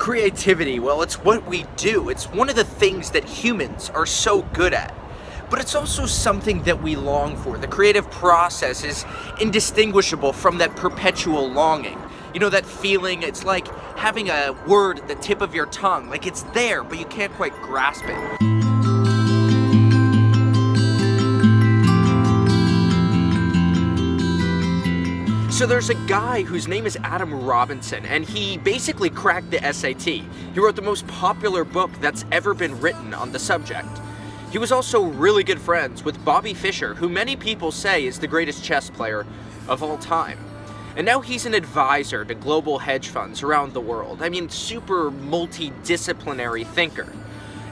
Creativity, well, it's what we do. It's one of the things that humans are so good at. But it's also something that we long for. The creative process is indistinguishable from that perpetual longing. You know, that feeling, it's like having a word at the tip of your tongue. Like it's there, but you can't quite grasp it. So there's a guy whose name is Adam Robinson, and he basically cracked the SAT. He wrote the most popular book that's ever been written on the subject. He was also really good friends with Bobby Fischer, who many people say is the greatest chess player of all time. And now he's an advisor to global hedge funds around the world. I mean, super multidisciplinary thinker.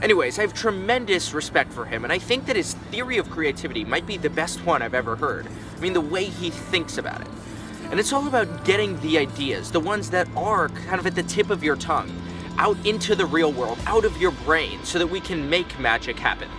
Anyways, I have tremendous respect for him, and I think that his theory of creativity might be the best one I've ever heard. I mean, the way he thinks about it. And it's all about getting the ideas, the ones that are kind of at the tip of your tongue, out into the real world, out of your brain, so that we can make magic happen.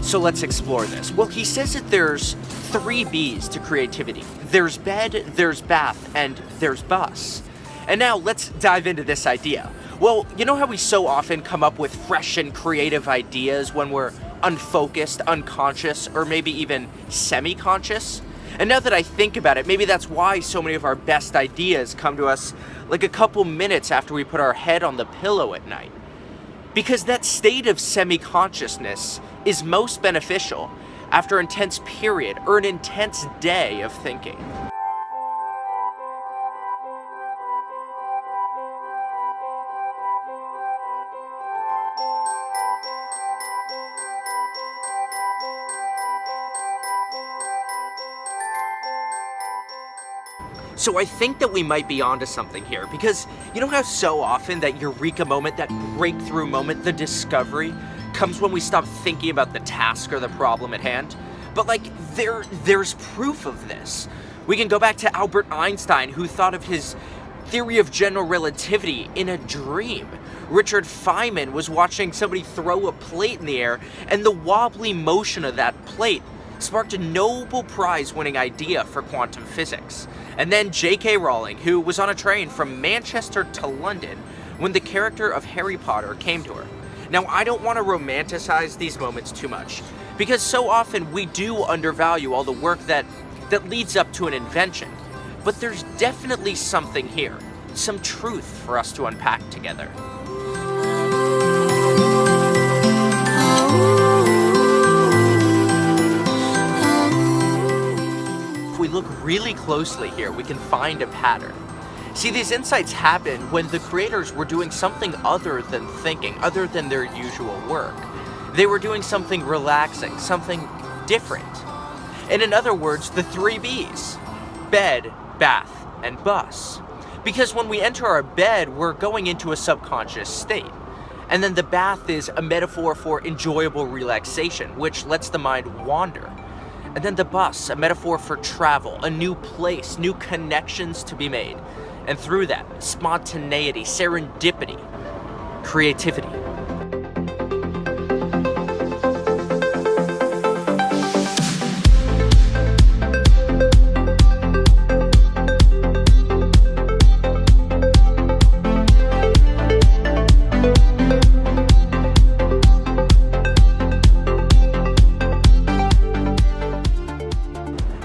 So let's explore this. Well, he says that there's 3 B's to creativity. There's bed, there's bath, and there's bus. And now let's dive into this idea. Well, you know how we so often come up with fresh and creative ideas when we're unfocused, unconscious, or maybe even semi-conscious? And now that I think about it, maybe that's why so many of our best ideas come to us like a couple minutes after we put our head on the pillow at night. Because that state of semi-consciousness is most beneficial after an intense period or an intense day of thinking. So I think that we might be onto something here, because you know how so often that eureka moment, that breakthrough moment, the discovery comes when we stop thinking about the task or the problem at hand? But like, there's proof of this. We can go back to Albert Einstein, who thought of his theory of general relativity in a dream. Richard Feynman was watching somebody throw a plate in the air, and the wobbly motion of that plate sparked a Nobel Prize-winning idea for quantum physics. And then J.K. Rowling, who was on a train from Manchester to London when the character of Harry Potter came to her. Now, I don't want to romanticize these moments too much, because so often we do undervalue all the work that leads up to an invention. But there's definitely something here, some truth for us to unpack together. If we look really closely here, we can find a pattern. See, these insights happen when the creators were doing something other than thinking, other than their usual work. They were doing something relaxing, something different. And in other words, the 3 B's: bed, bath, and bus. Because when we enter our bed, we're going into a subconscious state. And then the bath is a metaphor for enjoyable relaxation, which lets the mind wander. And then the bus, a metaphor for travel, a new place, new connections to be made. And through that, spontaneity, serendipity, creativity.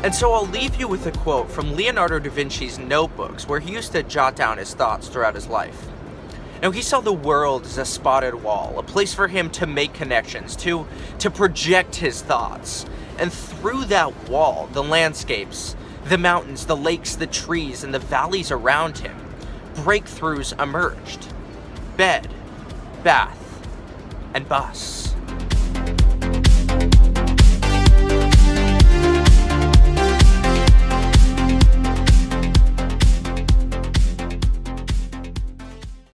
And so I'll leave you with a quote from Leonardo da Vinci's notebooks, where he used to jot down his thoughts throughout his life. Now, he saw the world as a spotted wall, a place for him to make connections, to project his thoughts. And through that wall, the landscapes, the mountains, the lakes, the trees, and the valleys around him, breakthroughs emerged. Bed, bath, and bus.